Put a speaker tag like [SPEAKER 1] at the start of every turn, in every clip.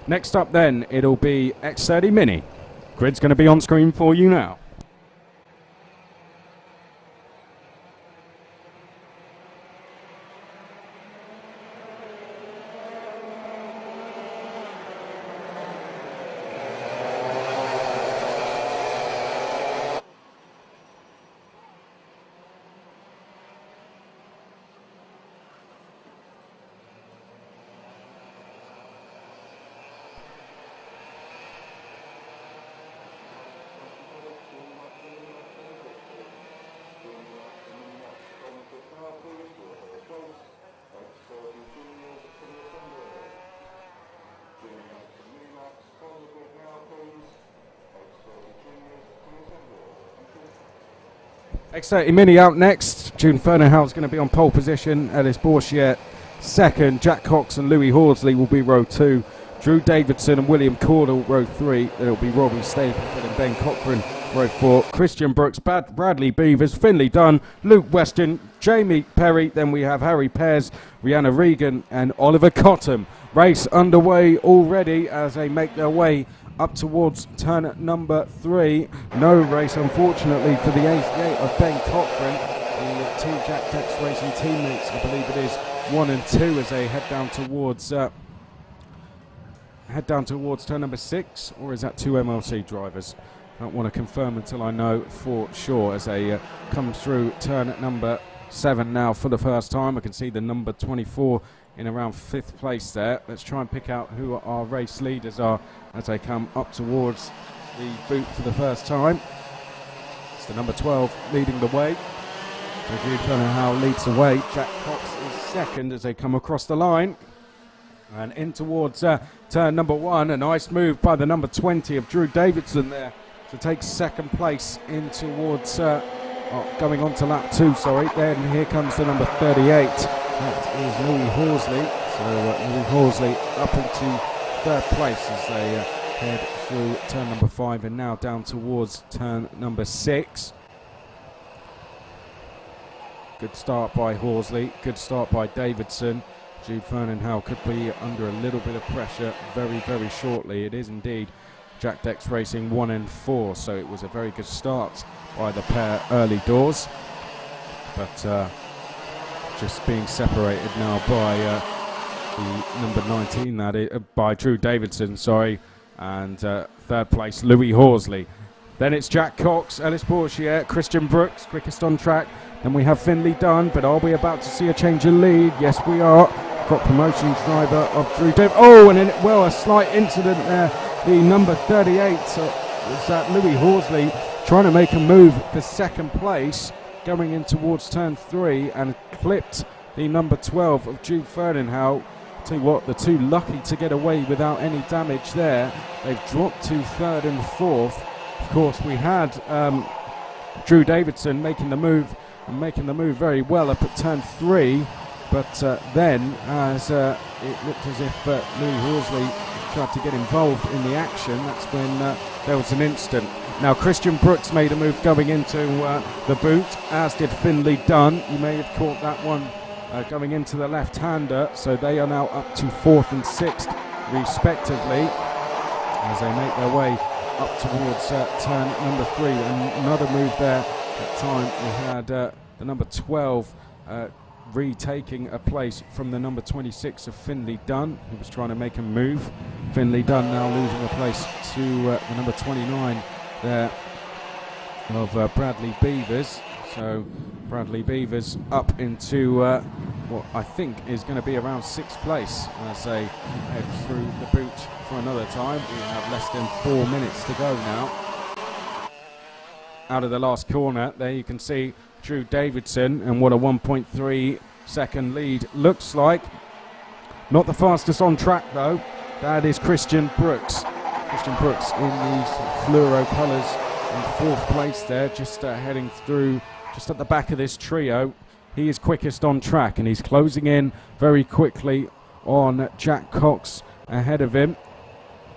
[SPEAKER 1] Next up then, it'll be X30 Mini. Grid's going to be on screen for you now. X30 Mini out next. June Fernandhau's going to be on pole position. Ellis Bourchier second. Jack Cox and Louis Horsley will be row 2. Drew Davidson and William Cordell row 3. It'll be Robbie Stapleton and Ben Cochran row 4. Christian Brooks, Bradley Beavers, Finley Dunn, Luke Weston, Jamie Perry. Then we have Harry Pears, Rihanna Regan and Oliver Cottam. Race underway already as they make their way up towards turn number 3. No race, unfortunately, for the 88 of Ben Cochran. The two Jack Dex Racing teammates, I believe it is 1 and 2, as they head down towards turn number 6, or is that 2 MLC drivers? I don't want to confirm until I know for sure as they come through turn number 7 now for the first time. I can see the number 24 in around 5th place there. Let's try and pick out who our race leaders are as they come up towards the boot for the first time. It's the number 12 leading the way. So Jude Fernandhau leads the way. Jack Cox is second as they come across the line. And in towards turn number 1. A nice move by the number 20 of Drew Davidson there to take second place in towards going on to lap 2, sorry. Then here comes the number 38. That is Louis Horsley. So Louis Horsley up into 3rd place as they head through turn number 5 and now down towards turn number 6. Good start by Horsley. Good start by Davidson. Jude Fernandhau could be under a little bit of pressure very, very shortly. It is indeed Jack Dex Racing 1 and 4, so it was a very good start by the pair early doors. But just being separated now by the number 19, that is, by Drew Davidson, sorry, and 3rd place Louis Horsley. Then it's Jack Cox, Ellis Bourchier, Christian Brooks, quickest on track. Then we have Finley Dunn, but are we about to see a change in lead? Yes, we are. Crop Promotions driver of Drew Davidson. Oh, and a slight incident there. The number 38, so is that Louis Horsley trying to make a move for 2nd place, going in towards turn 3 and clipped the number 12 of Jude Fernandhau. Tell you what, the two lucky to get away without any damage there. They've dropped to 3rd and 4th. Of course, we had Drew Davidson making the move very well up at turn 3, but then as it looked as if Louis Horsley tried to get involved in the action, that's when there was an incident. Now Christian Brooks made a move going into the boot, as did Finley Dunn. You may have caught that one going into the left-hander, so they are now up to 4th and 6th respectively as they make their way up towards turn number 3. And another move there. That time we had the number 12 retaking a place from the number 26 of Finley Dunn, who was trying to make a move. Finley Dunn now losing a place to the number 29 there of Bradley Beavers. So Bradley Beavers up into what I think is going to be around 6th place as they head through the boot for another time. We have less than 4 minutes to go now. Out of the last corner, there you can see Drew Davidson and what a 1.3 second lead looks like. Not the fastest on track though. That is Christian Brooks. Christian Brooks in these fluoro colours in 4th place there, just heading through just at the back of this trio. He is quickest on track and he's closing in very quickly on Jack Cox ahead of him,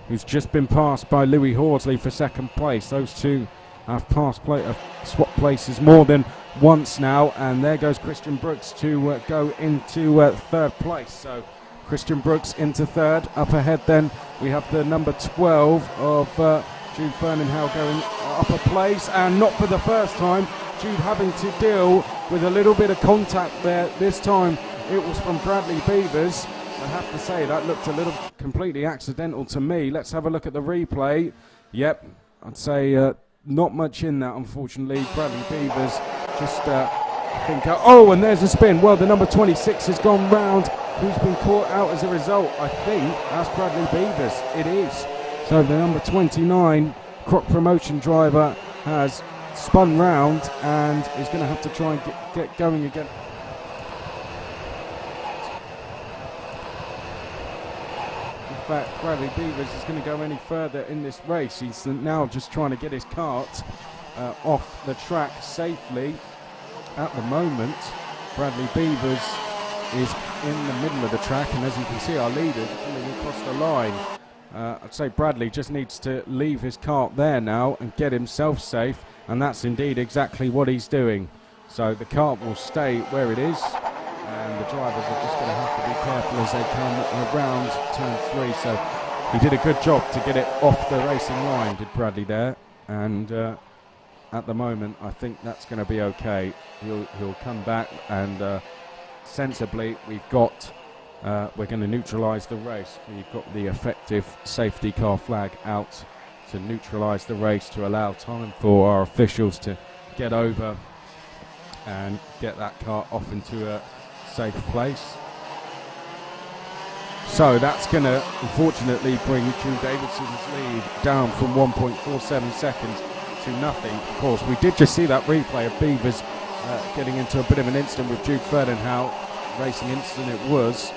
[SPEAKER 1] who's just been passed by Louis Horsley for 2nd place. Those two have swapped places more than once now, and there goes Christian Brooks to go into 3rd place. So Christian Brooks into third. Up ahead then we have the number 12 of Jude Fernandhow going up a place, and not for the first time. Jude having to deal with a little bit of contact there. This time it was from Bradley Beavers. I have to say that looked a little completely accidental to me. Let's have a look at the replay. Yep, I'd say not much in that, unfortunately. Bradley Beavers just oh, and there's a spin. Well, the number 26 has gone round. Who's been caught out as a result? I think that's Bradley Beavers. It is. So the number 29 Croc promotion driver has spun round and is going to have to try and get going again. In fact, Bradley Beavers is going to go any further in this race. He's now just trying to get his kart off the track safely. At the moment, Bradley Beavers is in the middle of the track, and as you can see, our leader is coming across the line. I'd say Bradley just needs to leave his kart there now and get himself safe, and that's indeed exactly what he's doing. So the kart will stay where it is, and the drivers are just going to have to be careful as they come around turn 3. So he did a good job to get it off the racing line, did Bradley there, and at the moment I think that's going to be okay. He'll come back, and sensibly we're going to neutralise the race. We've got the effective safety car flag out to neutralise the race, to allow time for our officials to get over and get that car off into a safe place. So that's going to unfortunately bring Drew Davidson's lead down from 1.47 seconds to nothing. Of course, we did just see that replay of Beavers getting into a bit of an incident with Jude Fernandhow. Racing incident it was,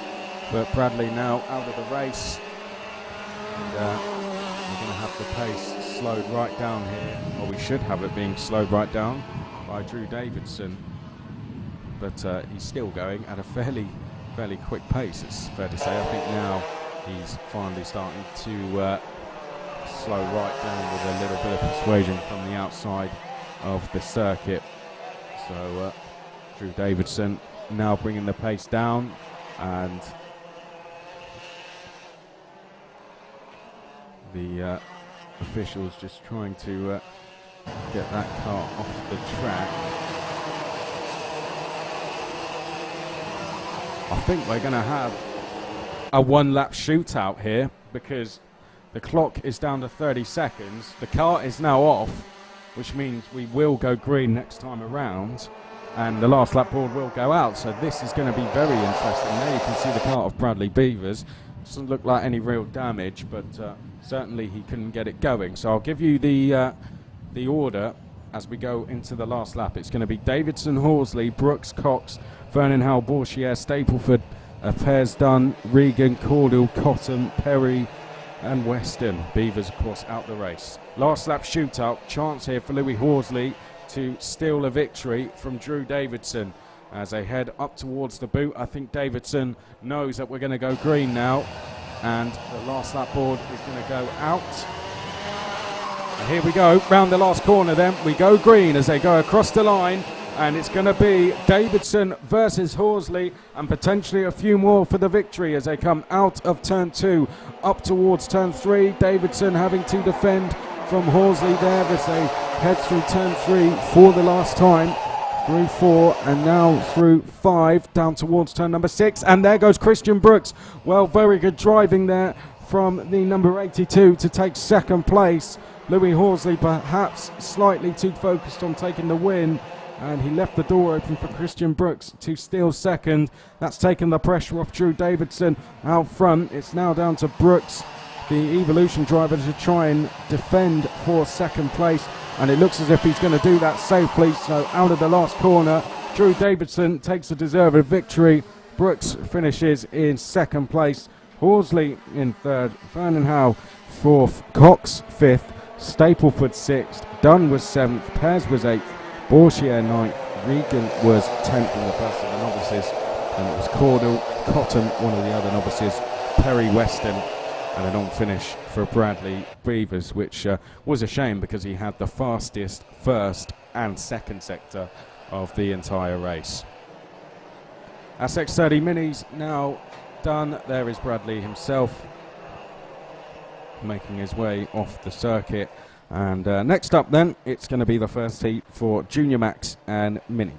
[SPEAKER 1] but Bradley now out of the race, and we're going to have the pace slowed right down here, or we should have it being slowed right down by Drew Davidson, but he's still going at a fairly quick pace, it's fair to say. I think now he's finally starting to slow right down with a little bit of persuasion from the outside of the circuit. So Drew Davidson now bringing the pace down, and the officials just trying to get that car off the track. I think we're going to have a one-lap shootout here, because the clock is down to 30 seconds. The car is now off, which means we will go green next time around, and the last lap board will go out. So this is going to be very interesting. There you can see the car of Bradley Beavers. Doesn't look like any real damage, but certainly he couldn't get it going. So I'll give you the order as we go into the last lap. It's going to be Davidson, Horsley, Brooks, Cox, Fernandhow, Bourchier, Stapleford, Pears, Dunn, Regan, Cordell, Cotton, Perry and Weston. Beavers, of course, out the race. Last lap shootout. Chance here for Louis Horsley to steal a victory from Drew Davidson as they head up towards the boot. I think Davidson knows that we're going to go green now, and the last lap board is going to go out. And here we go, round the last corner then. We go green as they go across the line, and it's going to be Davidson versus Horsley, and potentially a few more for the victory as they come out of turn 2 up towards turn 3. Davidson having to defend from Horsley there as they head through turn 3 for the last time, through 4 and now through 5 down towards turn number 6, and there goes Christian Brooks. Well, very good driving there from the number 82 to take second place. Louis Horsley perhaps slightly too focused on taking the win, and he left the door open for Christian Brooks to steal second. That's taken the pressure off Drew Davidson out front. It's now down to Brooks, the Evolution driver, to try and defend for second place, and it looks as if he's going to do that safely. So out of the last corner, Drew Davidson takes a deserved victory. Brooks finishes in second place, Horsley in third, Fernandhow fourth, Cox fifth, Stapleford sixth, Dunn was seventh, Pears was eighth, Bourchier ninth, Regan was 10th in the first of the novices, and it was Cordell, Cotton, one of the other novices, Perry, Weston, and an on-finish for Bradley Beavers, which was a shame because he had the fastest first and second sector of the entire race. Our X30 Minis now done. There is Bradley himself making his way off the circuit. And next up then, it's going to be the first heat for Junior Max and Mini.